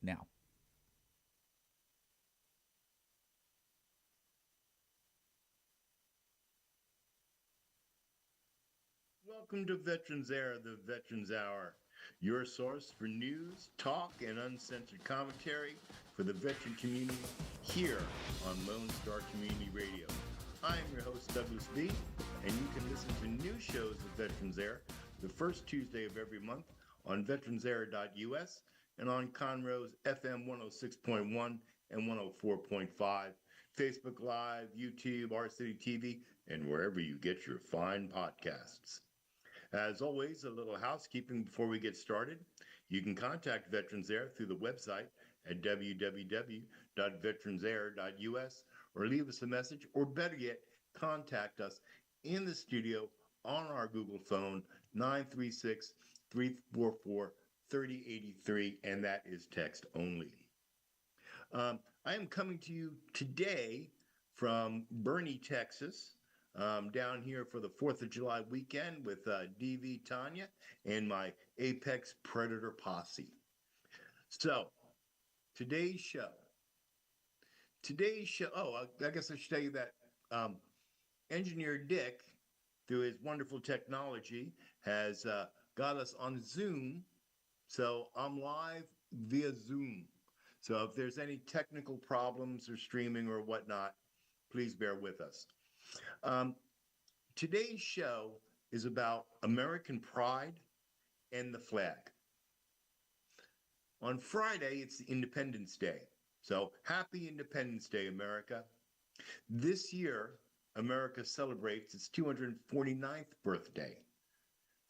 now. Welcome to Veterans Era, the Veterans Hour, your source for news, talk, and uncensored commentary for the veteran community here on Lone Star Community Radio. I am your host, Douglas B., and you can listen to new shows of Veterans Era the first Tuesday of every month on veteransera.us and on Conroe's FM 106.1 and 104.5, Facebook Live, YouTube, Our City TV, and wherever you get your fine podcasts. As always, a little housekeeping before we get started. You can contact Veterans Air through the website at www.vetransair.us or leave us a message, or better yet, contact us in the studio on our Google phone, 936 344 3083, and that is text only. I am coming to you today from Bernie, Texas. Down here for the 4th of July weekend with DV Tanya and my Apex Predator posse. So, today's show. I guess I should tell you that Engineer Dick, through his wonderful technology, has got us on Zoom. So, I'm live via Zoom. So, if there's any technical problems or streaming or whatnot, please bear with us. Today's show is about American pride and the flag. On Friday, it's Independence Day. So happy Independence Day, America. This year, America celebrates its 249th birthday.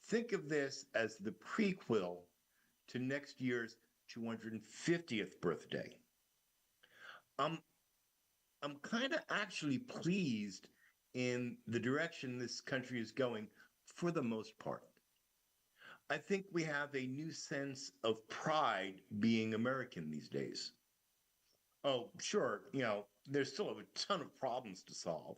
Think of this as the prequel to next year's 250th birthday. I'm kind of actually pleased in the direction this country is going for the most part. I think we have a new sense of pride being American these days. Oh, sure, there's still a ton of problems to solve.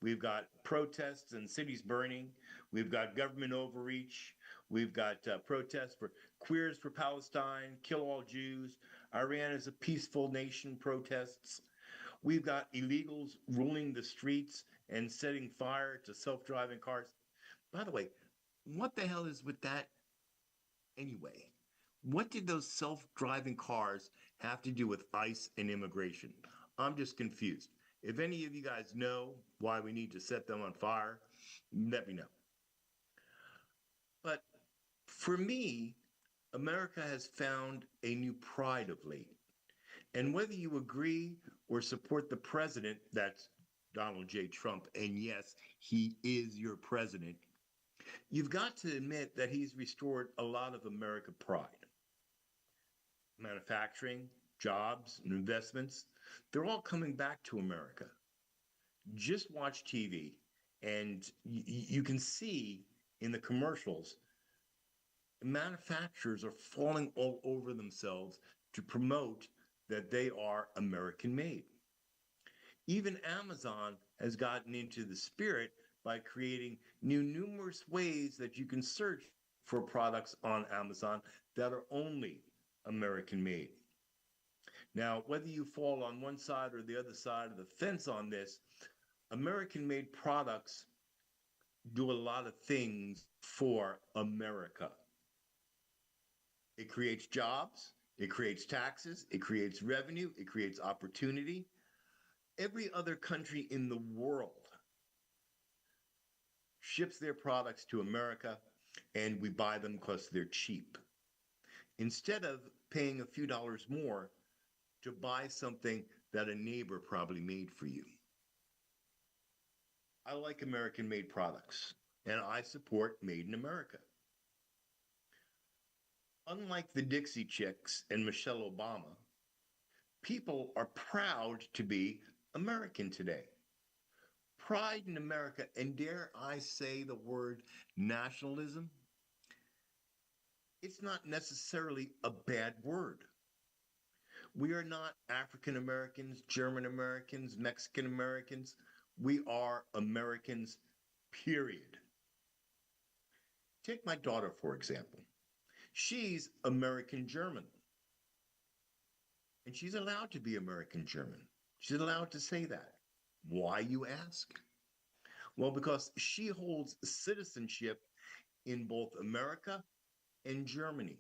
We've got protests and cities burning. We've got government overreach. We've got protests for Queers for Palestine, Kill All Jews. Iran is a peaceful nation protests. We've got illegals ruling the streets and setting fire to self-driving cars. By the way, what the hell is with that anyway? What did those self-driving cars have to do with ICE and immigration? I'm just confused. If any of you guys know why we need to set them on fire, let me know. But for me, America has found a new pride of late. And whether you agree or support the president, that's Donald J. Trump, and yes, he is your president, you've got to admit that he's restored a lot of American pride. Manufacturing, jobs, and investments, they're all coming back to America. Just watch TV, and you can see in the commercials, manufacturers are falling all over themselves to promote that they are American made. Even Amazon has gotten into the spirit by creating numerous ways that you can search for products on Amazon that are only American made. Now, whether you fall on one side or the other side of the fence on this, American made products do a lot of things for America. It creates jobs, it creates taxes, it creates revenue, it creates opportunity. Every other country in the world ships their products to America, and we buy them because they're cheap. Instead of paying a few dollars more to buy something that a neighbor probably made for you. I like American-made products, and I support Made in America. Unlike the Dixie Chicks and Michelle Obama, people are proud to be American today. Pride in America, and dare I say the word nationalism, it's not necessarily a bad word. We are not African Americans, German Americans, Mexican Americans. We are Americans, period. Take my daughter, for example. She's American German. And she's allowed to be American German. She's allowed to say that. Why, you ask? Well, because she holds citizenship in both America and Germany.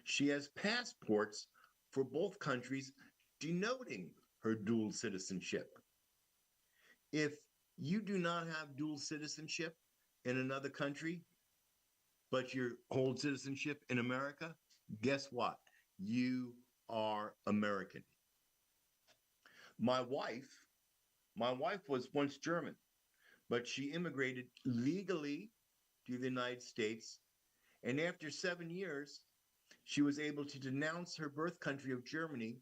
She has passports for both countries denoting her dual citizenship. If you do not have dual citizenship in another country, but you hold citizenship in America, guess what? You are American. My wife, my wife was once German, but she immigrated legally to the United States. And after 7 years, she was able to denounce her birth country of Germany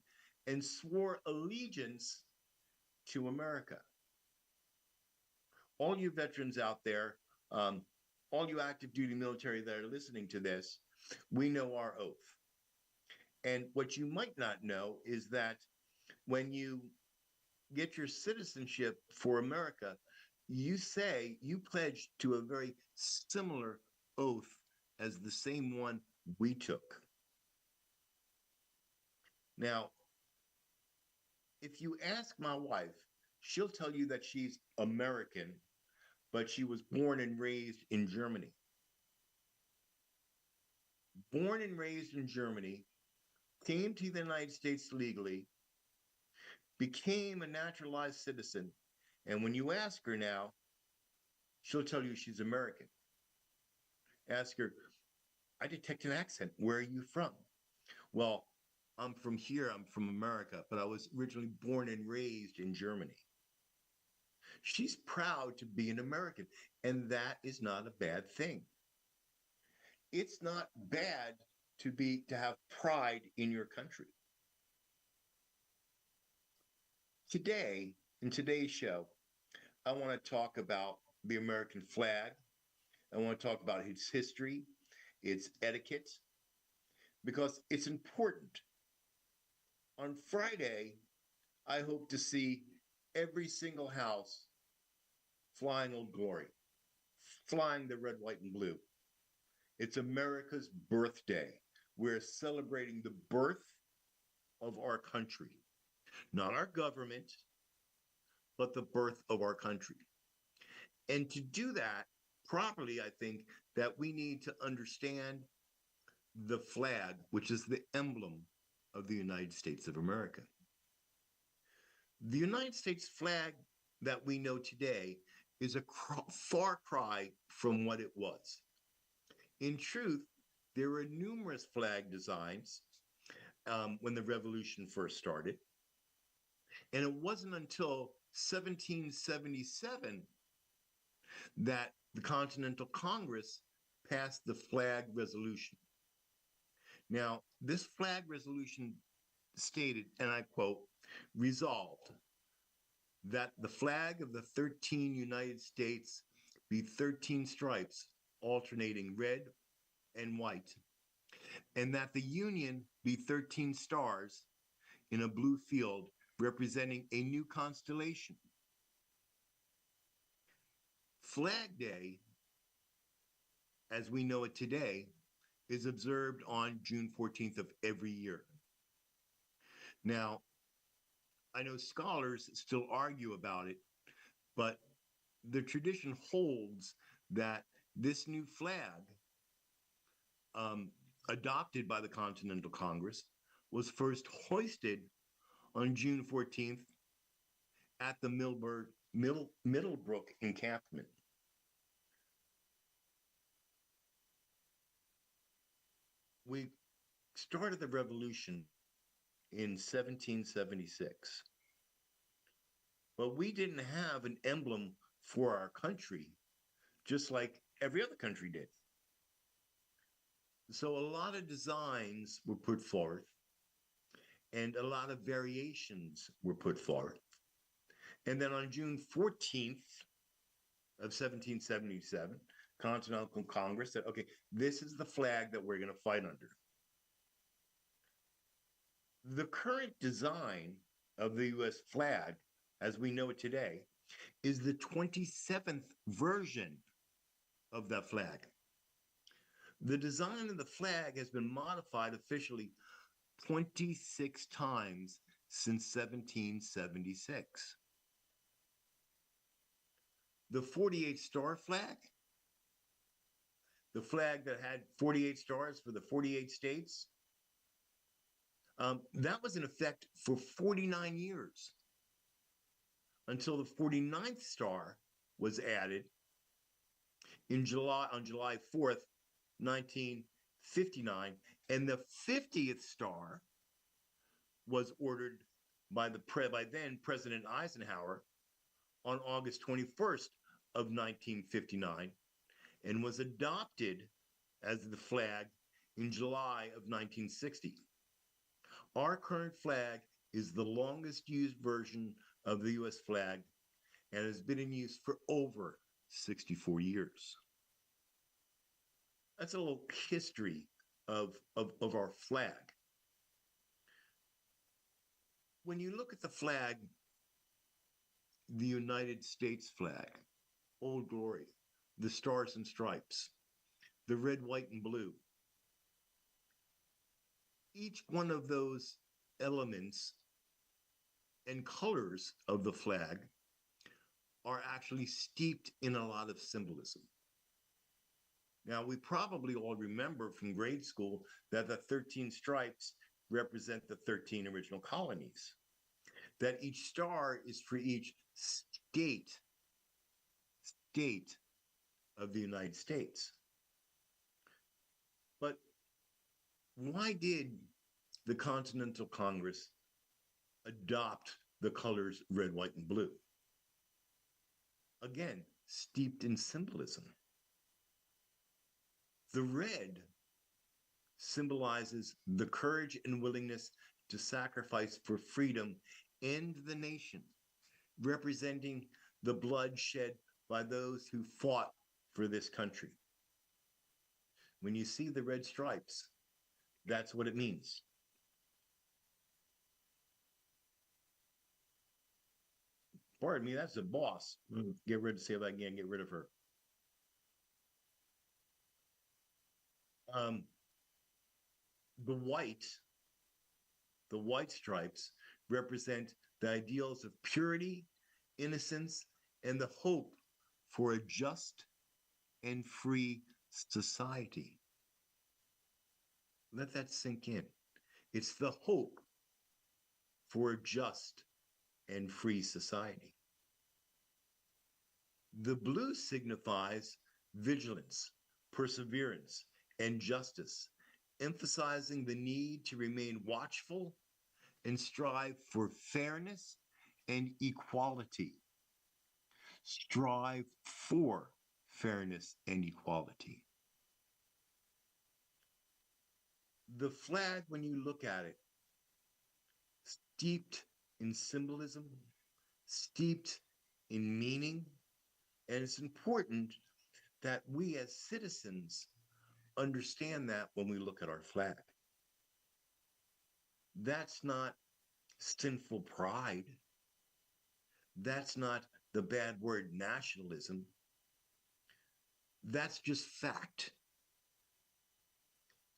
and swore allegiance to America. All you veterans out there, um, all you active duty military that are listening to this, we know our oath. And what you might not know is that when you get your citizenship for America, you pledge to a very similar oath as the same one we took. Now, if you ask my wife, she'll tell you that she's American, but she was born and raised in Germany. Born and raised in Germany, came to the United States legally, became a naturalized citizen. And when you ask her now, she'll tell you she's American. Ask her, I detect an accent. Where are you from? Well, I'm from here. I'm from America, but I was originally born and raised in Germany. She's proud to be an American, and that is not a bad thing. It's not bad to have pride in your country. Today, in today's show, I want to talk about the American flag. I want to talk about its history, its etiquette, because it's important. On Friday, I hope to see every single house flying Old Glory, flying the red, white, and blue. It's America's birthday. We're celebrating the birth of our country, not our government, but the birth of our country. And to do that properly, I think that we need to understand the flag, which is the emblem of the United States of America. The United States flag that we know today is a far cry from what it was. In truth, there were numerous flag designs when the revolution first started. And it wasn't until 1777 that the Continental Congress passed the flag resolution. Now, this flag resolution stated, and I quote, resolved that the flag of the 13 United States be 13 stripes alternating red and white, and that the Union be 13 stars in a blue field representing a new constellation. Flag Day, as we know it today, is observed on June 14th of every year. Now, I know scholars still argue about it, but the tradition holds that this new flag, adopted by the Continental Congress, was first hoisted on June 14th at the Middlebrook encampment. We started the revolution in 1776, but we didn't have an emblem for our country, just like every other country did. So a lot of designs were put forth and a lot of variations were put forth. And then on June 14th of 1777, Continental Congress said, okay, this is the flag that we're going to fight under. The current design of the US flag, as we know it today, is the 27th version of that flag. The design of the flag has been modified officially 26 times since 1776. The 48 star flag, the flag that had 48 stars for the 48 states, that was in effect for 49 years until the 49th star was added on July 4th, 1959, and the 50th star was ordered by then President Eisenhower on August 21st of 1959 and was adopted as the flag in July of 1960. Our current flag is the longest used version of the US flag and has been in use for over 64 years. That's a little history of our flag. When you look at the flag, the United States flag, Old Glory, the Stars and Stripes, the red, white, and blue, each one of those elements and colors of the flag are actually steeped in a lot of symbolism. Now, we probably all remember from grade school that the 13 stripes represent the 13 original colonies, that each star is for each state of the United States. But why did the Continental Congress adopt the colors red, white, and blue? Again, steeped in symbolism. The red symbolizes the courage and willingness to sacrifice for freedom and the nation, representing the blood shed by those who fought for this country. When you see the red stripes, that's what it means. Pardon me, that's the boss. Say that again, get rid of her. The white stripes represent the ideals of purity, innocence, and the hope for a just and free society. Let that sink in. It's the hope for a just and free society. The blue signifies vigilance, perseverance, and justice, emphasizing the need to remain watchful and strive for fairness and equality. Strive for fairness and equality. The flag, when you look at it, steeped in symbolism, steeped in meaning, and it's important that we as citizens understand that when we look at our flag. That's not sinful pride. That's not the bad word nationalism. That's just fact.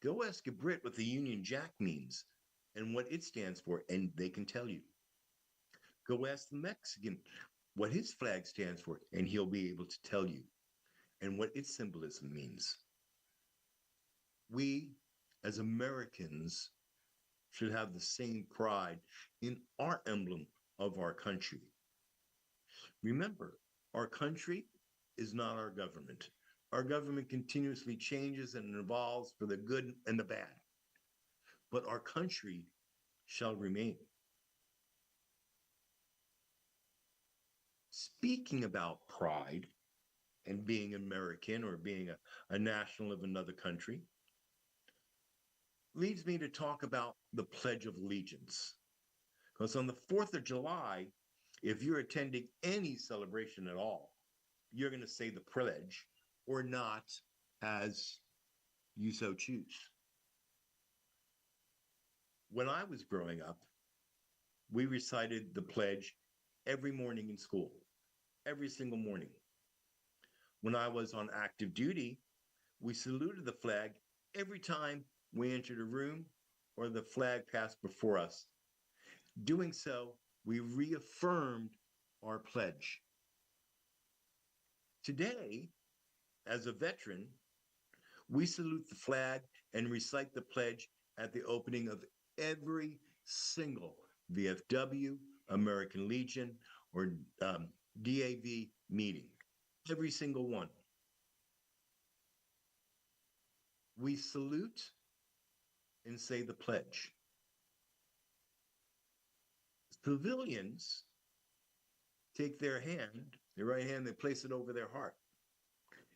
Go ask a Brit what the Union Jack means and what it stands for, and they can tell you. Go ask the Mexican what his flag stands for, and he'll be able to tell you, and what its symbolism means. We, as Americans, should have the same pride in our emblem of our country. Remember, our country is not our government. Our government continuously changes and evolves for the good and the bad. But our country shall remain. Speaking about pride and being American or being a national of another country leads me to talk about the Pledge of Allegiance. Because on the 4th of July, if you're attending any celebration at all, you're going to say the pledge or not, as you so choose. When I was growing up, we recited the pledge every morning in school, every single morning. When I was on active duty, we saluted the flag every time we entered a room or the flag passed before us. Doing so, we reaffirmed our pledge. Today, as a veteran, we salute the flag and recite the pledge at the opening of every single VFW, American Legion, or DAV meeting. Every single one. We salute and say the pledge. Civilians take their hand, their right hand, they place it over their heart.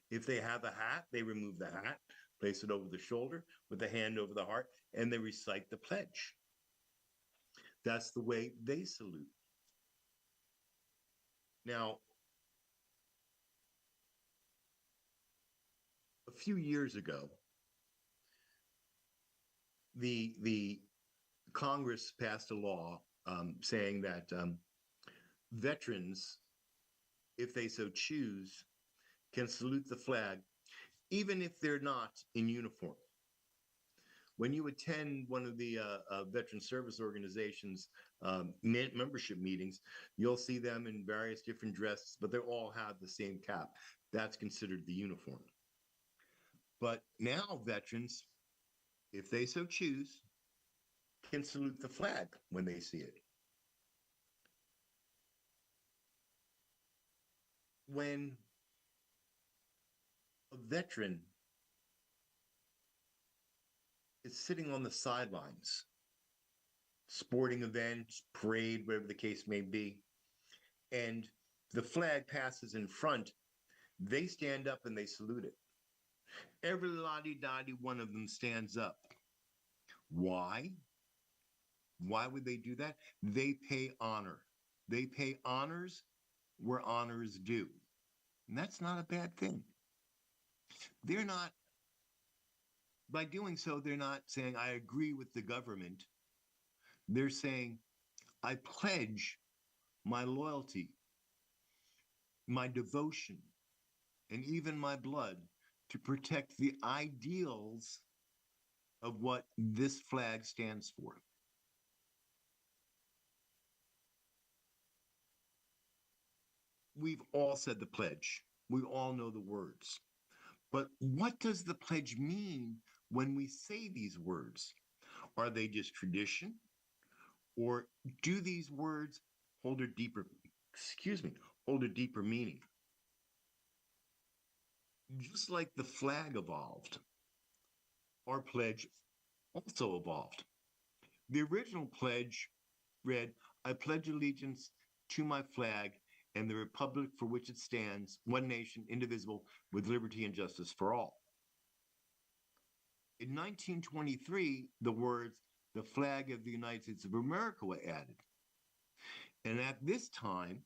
If they have a hat, they remove the hat, place it over the shoulder with the hand over the heart, and they recite the pledge. That's the way they salute. Now, a few years ago, the Congress passed a law saying that veterans, if they so choose, can salute the flag even if they're not in uniform. When you attend one of the veteran service organizations membership meetings, you'll see them in various different dresses, but they all have the same cap. That's considered the uniform. But now veterans, if they so choose, can salute the flag when they see it. When a veteran is sitting on the sidelines, sporting events, parade, whatever the case may be, and the flag passes in front, they stand up and they salute it. Every lottie-dottie one of them stands up. Why? Why would they do that? They pay honor. They pay honors where honor is due. And that's not a bad thing. They're not, by doing so, they're not saying, I agree with the government. They're saying, I pledge my loyalty, my devotion, and even my blood to protect the ideals of what this flag stands for. We've all said the pledge. We all know the words. But what does the pledge mean when we say these words? Are they just tradition? Or do these words hold a deeper, hold a deeper meaning? Just like the flag evolved, our pledge also evolved. The original pledge read, I pledge allegiance to my flag and the republic for which it stands, one nation, indivisible, with liberty and justice for all. In 1923, the words, the flag of the United States of America were added. And at this time,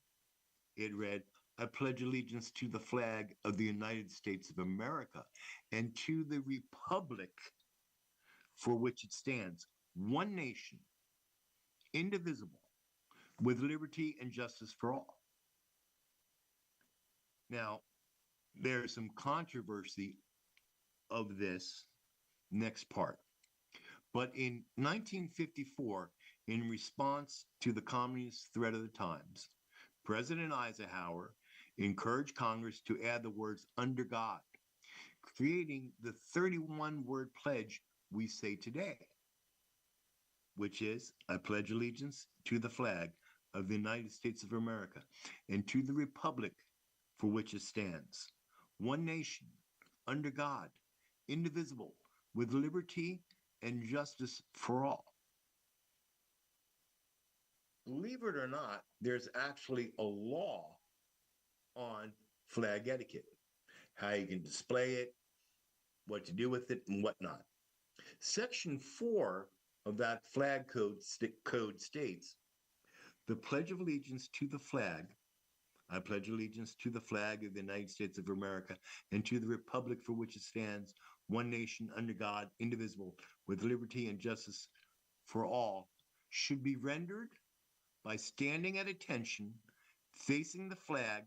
it read, I pledge allegiance to the flag of the United States of America and to the republic for which it stands, one nation, indivisible, with liberty and justice for all. Now, there's some controversy of this next part. But in 1954, in response to the communist threat of the times, President Eisenhower encouraged Congress to add the words under God, creating the 31-word pledge we say today, which is, I pledge allegiance to the flag of the United States of America and to the republic for which it stands, one nation, under God, indivisible, with liberty and justice for all. Believe it or not, there's actually a law on flag etiquette, how you can display it, what to do with it, and whatnot. Section 4 of that flag code states, the Pledge of Allegiance to the flag, I pledge allegiance to the flag of the United States of America and to the republic for which it stands, one nation under God, indivisible, with liberty and justice for all, should be rendered by standing at attention, facing the flag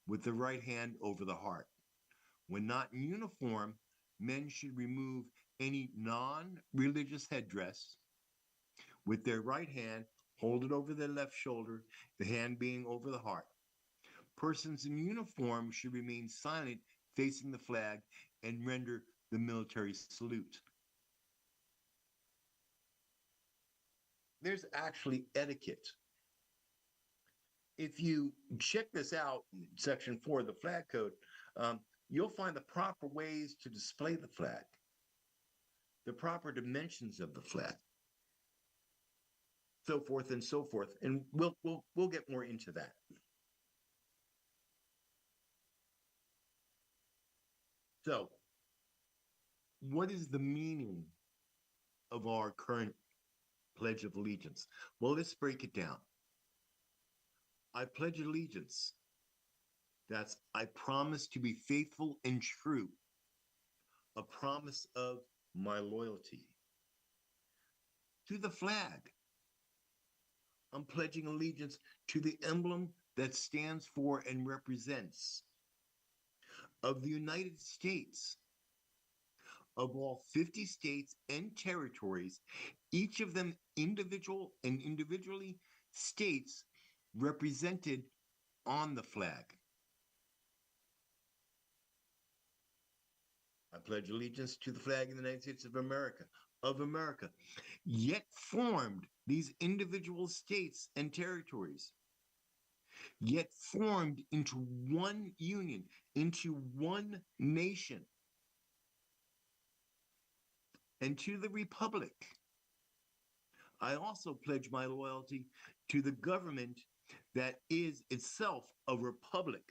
with the right hand over the heart. When not in uniform, men should remove any non-religious headdress, with their right hand, hold it over their left shoulder, the hand being over the heart. Persons in uniform should remain silent facing the flag and render the military salute. There's actually etiquette. If you check this out, section 4 of the flag code, you'll find the proper ways to display the flag, the proper dimensions of the flag, so forth and so forth. And we'll get more into that. So, what is the meaning of our current Pledge of Allegiance? Well, let's break it down. I pledge allegiance. That's I promise to be faithful and true, a promise of my loyalty. To the flag, I'm pledging allegiance to the emblem that stands for and represents of the United States, of all 50 states and territories, each of them individually states represented on the flag. I pledge allegiance to the flag of the United States of America, yet formed these individual states and territories, yet formed into one union, into one nation. And to the republic, I also pledge my loyalty to the government that is itself a republic,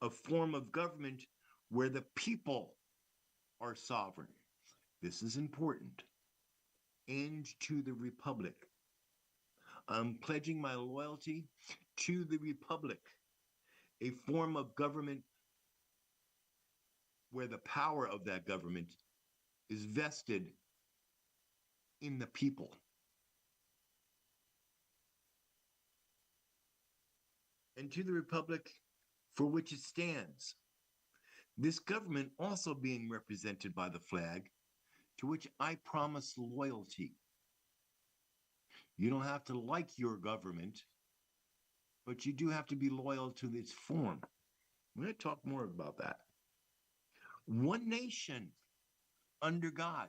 a form of government where the people are sovereign. This is important. And to the republic. I'm pledging my loyalty to the republic, a form of government where the power of that government is vested in the people. And to the republic for which it stands. This government also being represented by the flag, to which I promise loyalty. You don't have to like your government, but you do have to be loyal to its form. I'm going to talk more about that. One nation under God.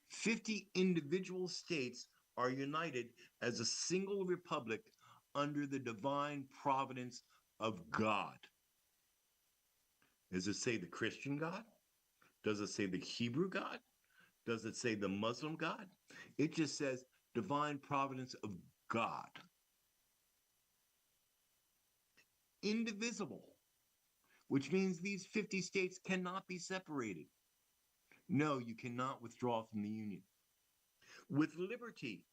50 individual states are united as a single republic under the divine providence of God. Does it say the Christian God? Does it say the Hebrew God? Does it say the Muslim God? It just says divine providence of God. Indivisible, which means these 50 states cannot be separated. No, you cannot withdraw from the Union. With liberty,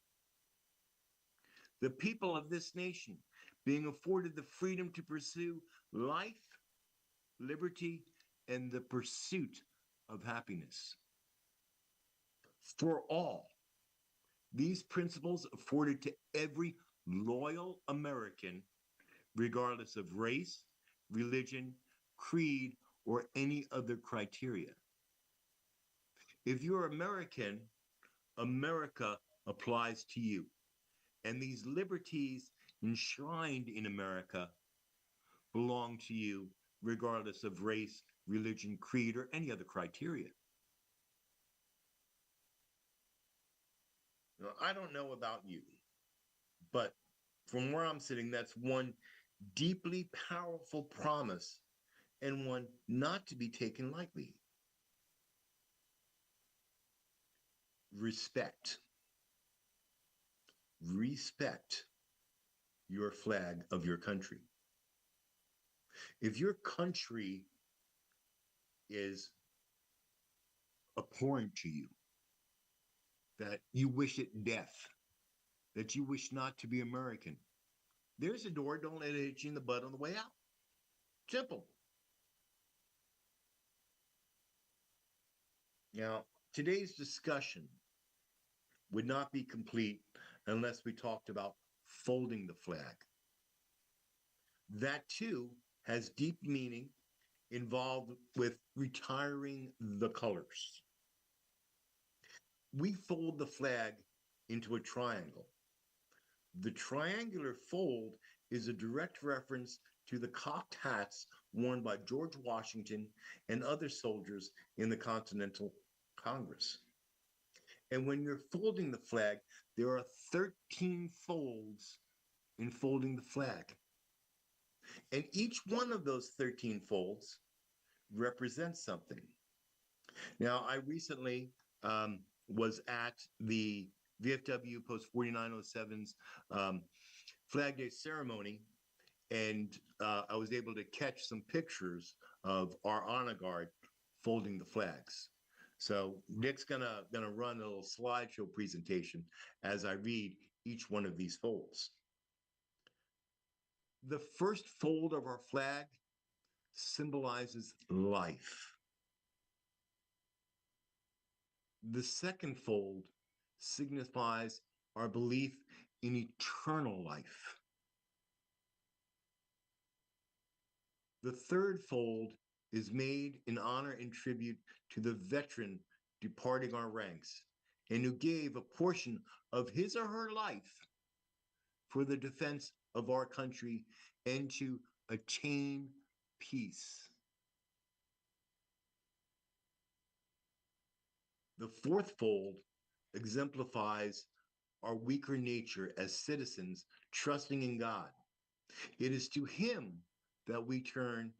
the people of this nation being afforded the freedom to pursue life, liberty, and the pursuit of happiness. For all, these principles afforded to every loyal American, regardless of race, religion, creed, or any other criteria. If you're American, America applies to you. And these liberties enshrined in America belong to you, regardless of race, religion, creed, or any other criteria. Now, I don't know about you, but from where I'm sitting, that's one deeply powerful promise and one not to be taken lightly. Respect. Respect your flag of your country. If your country is abhorrent to you, that you wish it death, that you wish not to be American, there's a door. Don't let it hit you in the butt on the way out. Simple. Now, today's discussion would not be complete unless we talked about folding the flag. That too has deep meaning involved with retiring the colors. We fold the flag into a triangle. The triangular fold is a direct reference to the cocked hats worn by George Washington and other soldiers in the Continental Congress. And when you're folding the flag, there are 13 folds in folding the flag. And each one of those 13 folds represents something. Now, I recently was at the VFW Post 4907's Flag Day ceremony, and I was able to catch some pictures of our honor guard folding the flags. So Nick's gonna run a little slideshow presentation as I read each one of these folds. The first fold of our flag symbolizes life. The second fold signifies our belief in eternal life. The third fold is made in honor and tribute to the veteran departing our ranks and who gave a portion of his or her life for the defense of our country and to attain peace. The fourth fold exemplifies our weaker nature as citizens trusting in God. It is to Him that we turn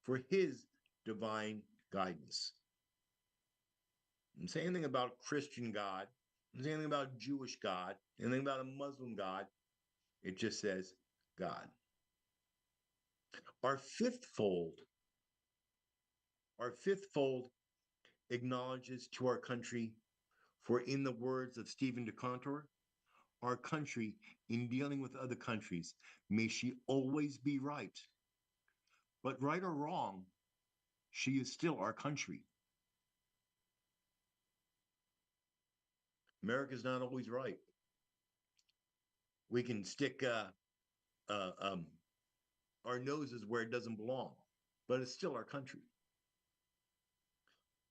for His divine guidance. I didn't say anything about Christian God. I didn't say anything about Jewish God, anything about a Muslim God. It just says God. Our fifth fold, our fifth fold acknowledges to our country, for in the words of Stephen DeContor, our country, in dealing with other countries, may she always be right. But right or wrong, she is still our country. America's not always right. We can stick uh, um, our noses where it doesn't belong, but it's still our country.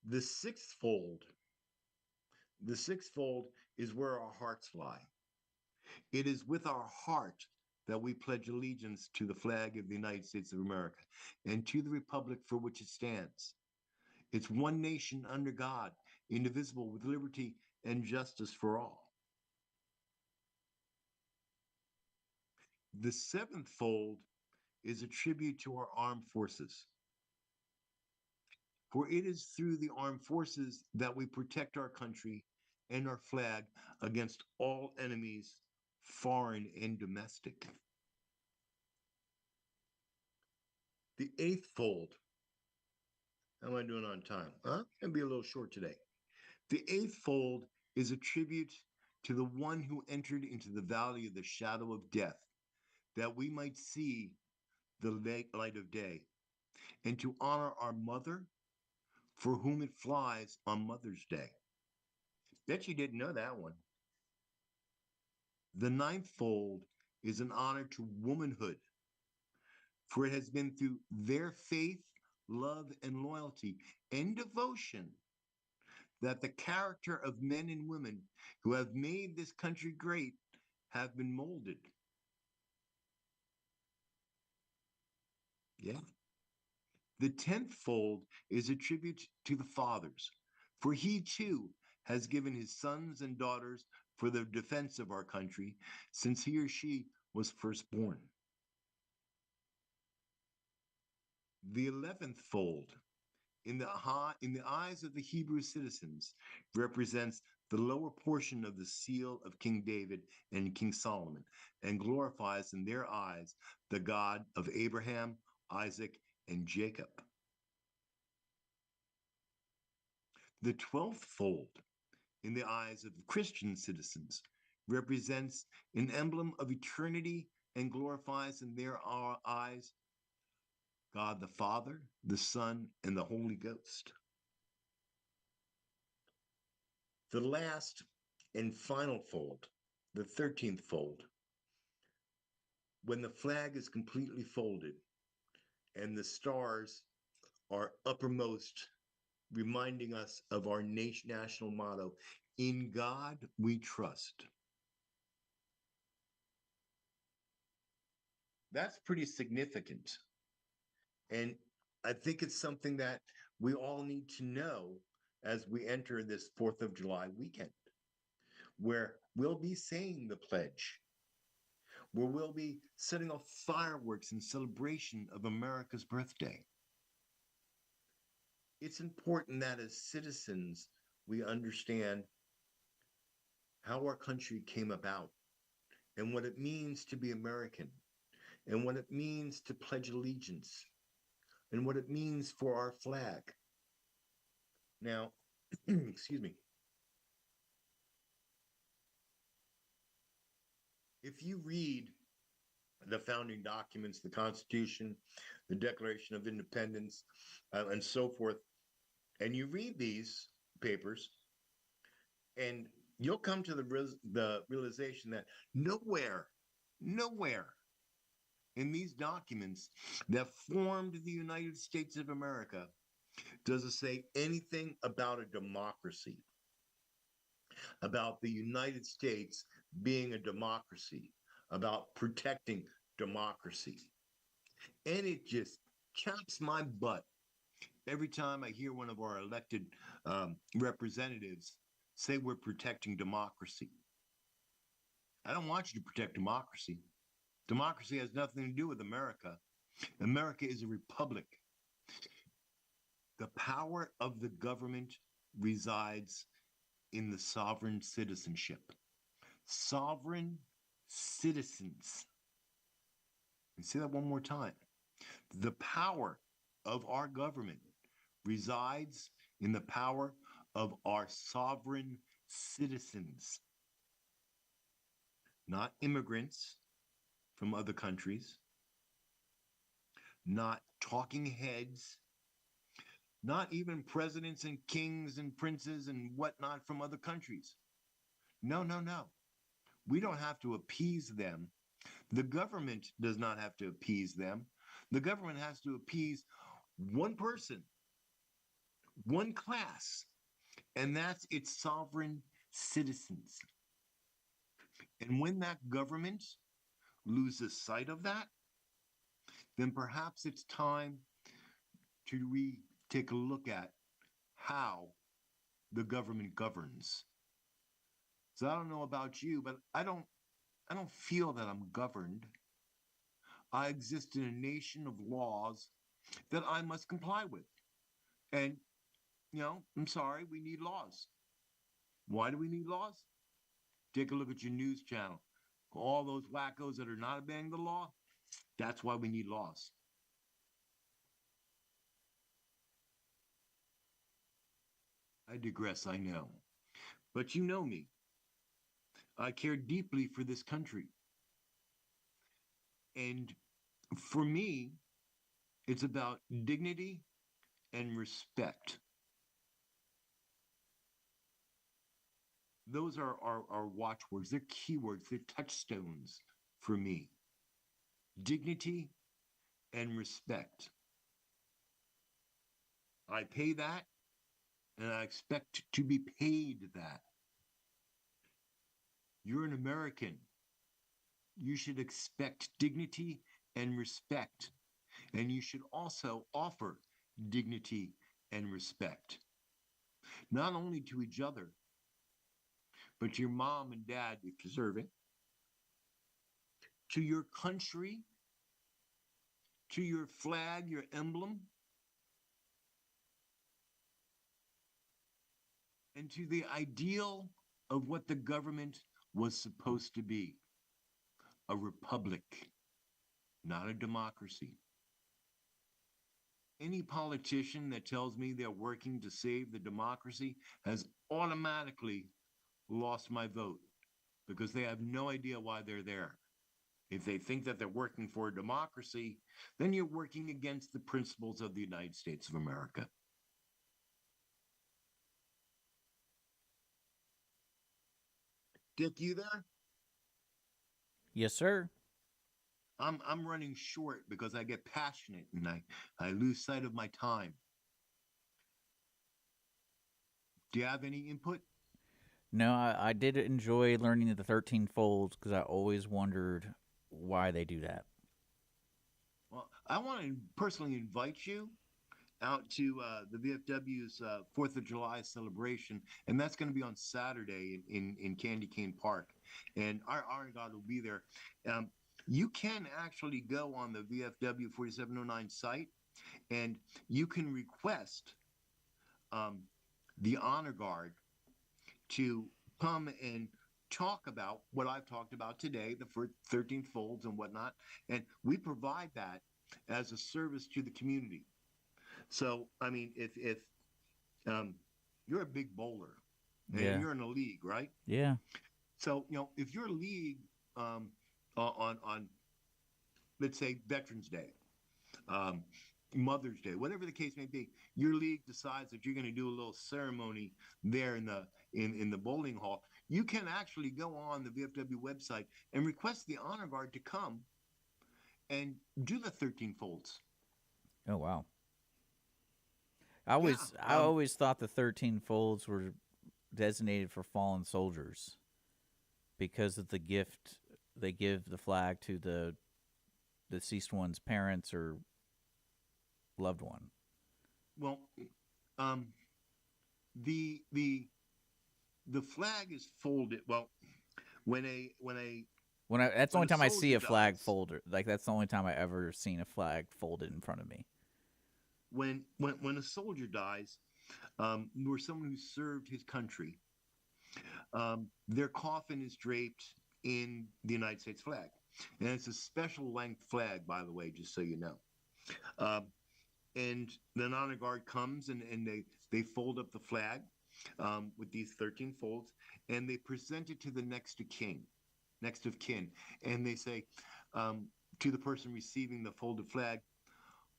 The sixth fold, the sixth fold is where our hearts lie. It is with our heart that we pledge allegiance to the flag of the United States of America and to the republic for which it stands. It's one nation under God, indivisible, with liberty and justice for all. The seventh fold is a tribute to our armed forces. For it is through the armed forces that we protect our country and our flag against all enemies, foreign and domestic. The eighth fold. How am I doing on time? Huh? Gonna be a little short today. The eighth fold is a tribute to the one who entered into the valley of the shadow of death, that we might see the light of day, and to honor our mother, for whom it flies on Mother's Day. Bet you didn't know that one. The ninth fold is an honor to womanhood, for it has been through their faith, love, and loyalty and devotion that the character of men and women who have made this country great have been molded. Yeah. The 10th fold is a tribute to the fathers, for he too has given his sons and daughters for the defense of our country since he or she was first born. The 11th fold, in the eyes of the Hebrew citizens, represents the lower portion of the seal of King David and King Solomon, and glorifies in their eyes the God of Abraham, Isaac, and Jacob. The 12th fold, in the eyes of Christian citizens, represents an emblem of eternity and glorifies in their eyes God the Father, the Son, and the Holy Ghost. The last and final fold, the 13th fold, when the flag is completely folded and the stars are uppermost, reminding us of our national motto, in God we trust. That's pretty significant. And I think it's something that we all need to know as we enter this 4th of July weekend, where we'll be saying the pledge, where we'll be setting off fireworks in celebration of America's birthday. It's important that as citizens, we understand how our country came about and what it means to be American and what it means to pledge allegiance and what it means for our flag. Now, excuse me, if you read the founding documents, the Constitution, the Declaration of Independence, and so forth, and you read these papers, and you'll come to the realization that nowhere in these documents that formed the United States of America does it say anything about a democracy, about the United States being a democracy, about protecting democracy. And it just chaps my butt every time I hear one of our elected representatives say we're protecting democracy. I don't want you to protect democracy. Democracy has nothing to do with America. America is a republic. The power of the government resides in the sovereign citizenship. Sovereign citizens. And say that one more time. The power of our government resides in the power of our sovereign citizens, not immigrants from other countries, not talking heads, not even presidents and kings and princes and whatnot from other countries. No, no, no. We don't have to appease them. The government does not have to appease them. The government has to appease one person, one class, and that's its sovereign citizens. And when that government loses sight of that, then perhaps it's time to take a look at how the government governs. So I don't know about you, but I don't feel that I'm governed. I exist in a nation of laws that I must comply with. And I'm sorry, we need laws. Why do we need laws? Take a look at your news channel. All those wackos that are not obeying the law, that's why we need laws. I digress, I know. But you know me. I care deeply for this country. And for me, it's about dignity and respect. Those are our watchwords. They're keywords. They're touchstones for me. Dignity and respect. I pay that and I expect to be paid that. You're an American. You should expect dignity and respect. And you should also offer dignity and respect, not only to each other, but to your mom and dad if deserving, to your country, to your flag, your emblem, and to the ideal of what the government was supposed to be, a republic, not a democracy. Any politician that tells me they're working to save the democracy has automatically lost my vote because they have no idea why they're there. If they think that they're working for a democracy, then you're working against the principles of the United States of America. Dick, you there? Yes, sir. I'm running short because I get passionate and I lose sight of my time. Do you have any input? No, I did enjoy learning the 13 folds because I always wondered why they do that. Well, I want to personally invite you out to the VFW's 4th of July celebration, and that's going to be on Saturday in Candy Cane Park. And our God will be there. Um, you can actually go on the VFW 4709 site and you can request um, the honor guard to come and talk about what I've talked about today, the 13 folds and whatnot. And we provide that as a service to the community. So, I mean, if um, you're a big bowler and Yeah. you're in a league, right? Yeah. So, if your league um, on let's say Veterans Day, um, Mother's Day, whatever the case may be, your league decides that you're going to do a little ceremony there in the bowling hall. You can actually go on the VFW website and request the honor guard to come and do the 13 folds. Oh wow. Yeah. I always thought the 13 folds were designated for fallen soldiers because of the gift they give the flag to the deceased one's parents or loved one. Well, um, the flag is folded. Well, That's the when only a time I see soldier a flag dies, folder. Like that's the only time I ever seen a flag folded in front of me. when a soldier dies, or someone who served his country, their coffin is draped in the United States flag, and it's a special length flag, by the way, just so you know. Um, and the honor guard comes and they fold up the flag with these 13 folds, and they present it to the next of kin, and they say to the person receiving the folded flag,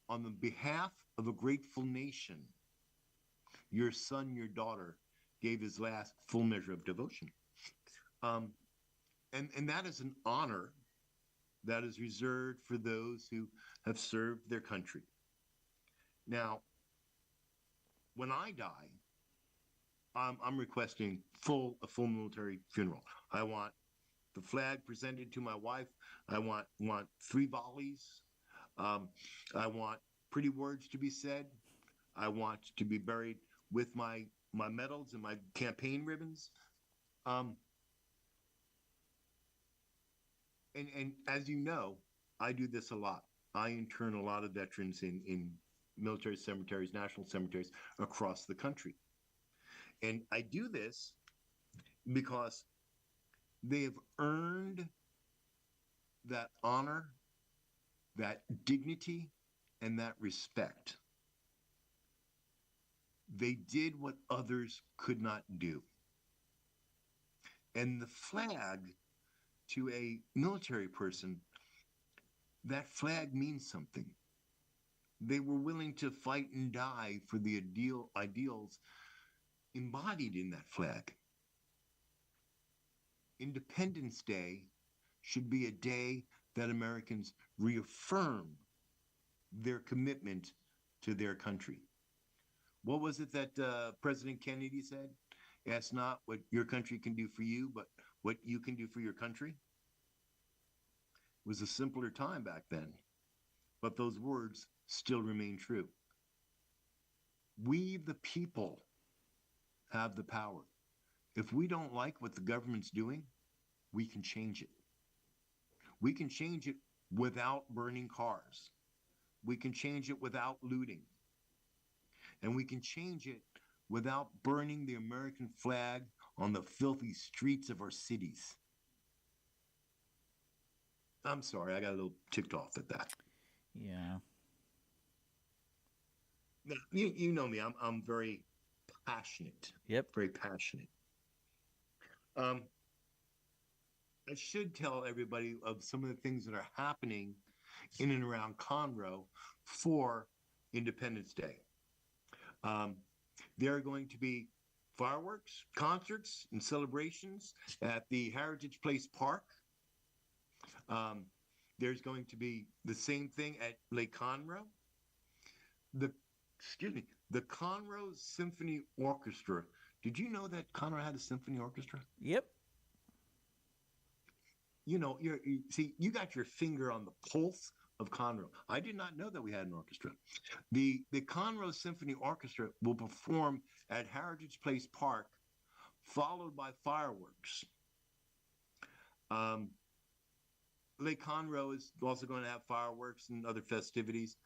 on the behalf of a grateful nation, your son, your daughter gave his last full measure of devotion. Um, and that is an honor that is reserved for those who have served their country. Now, when I die, I'm requesting a full military funeral. I want the flag presented to my wife. I want 3 volleys. Um, I want pretty words to be said. I want to be buried with my medals and my campaign ribbons. Um, and as you know, I do this a lot. I intern a lot of veterans in military cemeteries, national cemeteries across the country. And I do this because they have earned that honor, that dignity, and that respect. They did what others could not do. And the flag, to a military person, that flag means something. They were willing to fight and die for the ideals embodied in that flag. Independence Day should be a day that Americans reaffirm their commitment to their country. What was it that President Kennedy said? Ask not what your country can do for you, but what you can do for your country. It was a simpler time back then, but those words still remain true. We, the people, have the power. If we don't like what the government's doing, we can change it. We can change it without burning cars. We can change it without looting. And we can change it without burning the American flag on the filthy streets of our cities. I'm sorry, I got a little ticked off at that. Yeah. Now, you know me, I'm very passionate. Yep. Very passionate. Um, I should tell everybody of some of the things that are happening in and around Conroe for Independence Day. There are going to be fireworks, concerts, and celebrations at the Heritage Place Park. There's going to be the same thing at Lake Conroe. The Conroe Symphony Orchestra. Did you know that Conroe had a symphony orchestra? Yep. You know, you got your finger on the pulse of Conroe. I did not know that we had an orchestra. The Conroe Symphony Orchestra will perform at Heritage Place Park, followed by fireworks. Lake Conroe is also going to have fireworks and other festivities.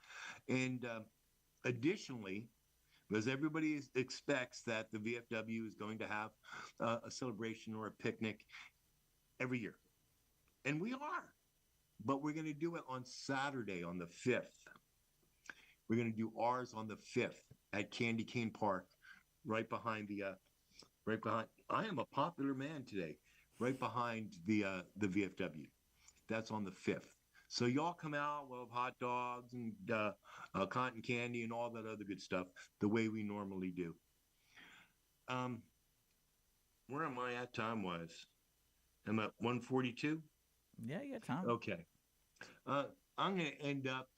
And additionally, because everybody expects that the VFW is going to have a celebration or a picnic every year. And we are. But we're going to do it on Saturday, on the 5th. We're going to do ours on the 5th at Candy Cane Park, right behind I am a popular man today, right behind the VFW. That's on the 5th. So y'all come out, we'll have hot dogs and cotton candy and all that other good stuff, the way we normally do. Where am I at time-wise? I'm at 1:42? Yeah, you got time. Okay. I'm going to end up,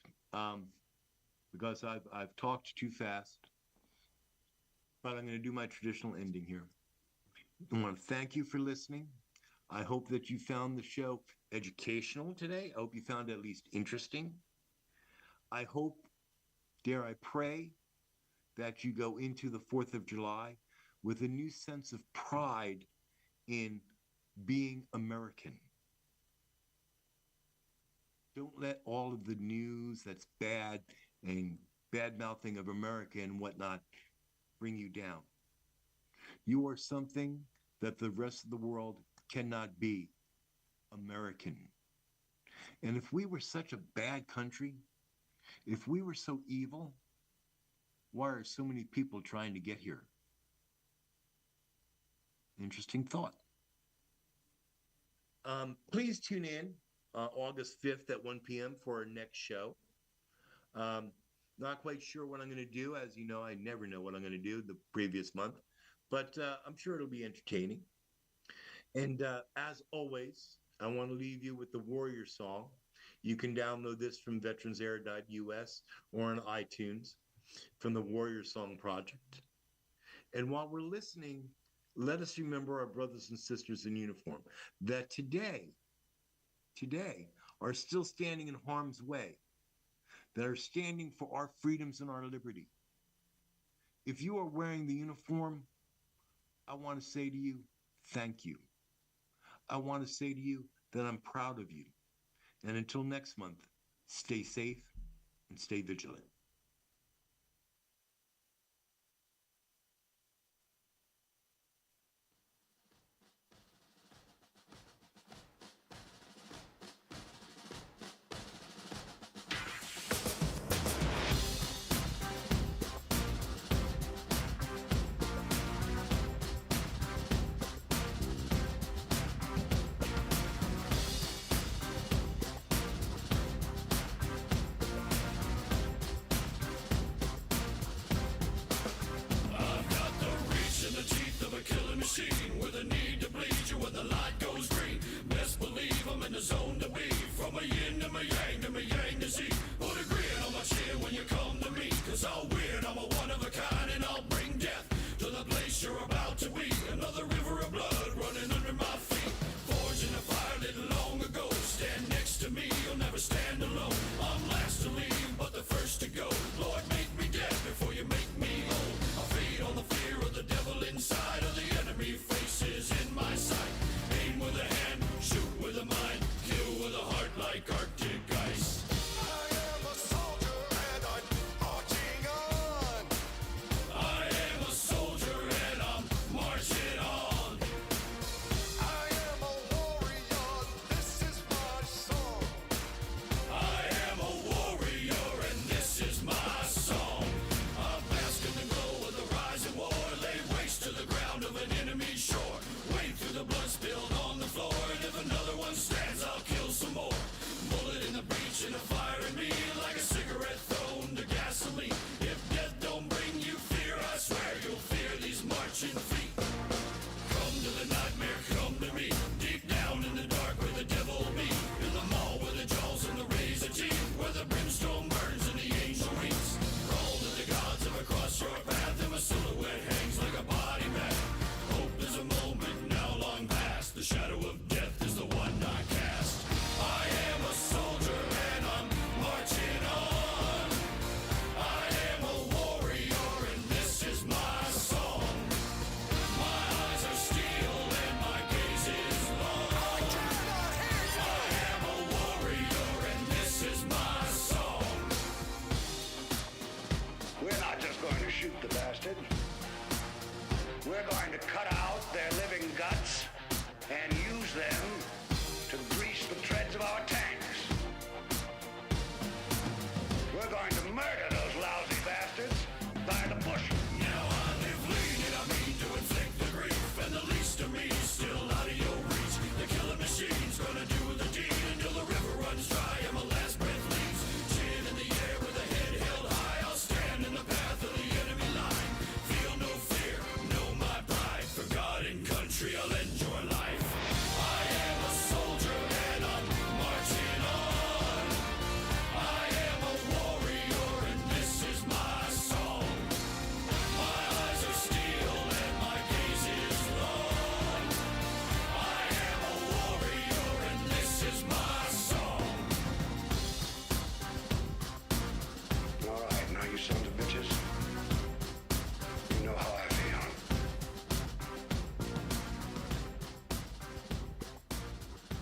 because I've talked too fast, but I'm going to do my traditional ending here. I want to thank you for listening. I hope that you found the show educational today. I hope you found it at least interesting. I hope, dare I pray, that you go into the 4th of July with a new sense of pride in being American. Don't let all of the news that's bad and bad-mouthing of America and whatnot bring you down. You are something that the rest of the world cannot be: American. And if we were such a bad country, if we were so evil, why are so many people trying to get here? Interesting thought. Please tune in August 5th at 1 p.m. for our next show. Not quite sure what I'm going to do. As you know, I never know what I'm going to do the previous month, but I'm sure it'll be entertaining. And as always, I want to leave you with the Warrior Song. You can download this from veteransair.us or on iTunes from the Warrior Song Project. And while we're listening, let us remember our brothers and sisters in uniform that today are still standing in harm's way, that are standing for our freedoms and our liberty. If you are wearing the uniform, I want to say to you, thank you. I want to say to you that I'm proud of you. And until next month, stay safe and stay vigilant.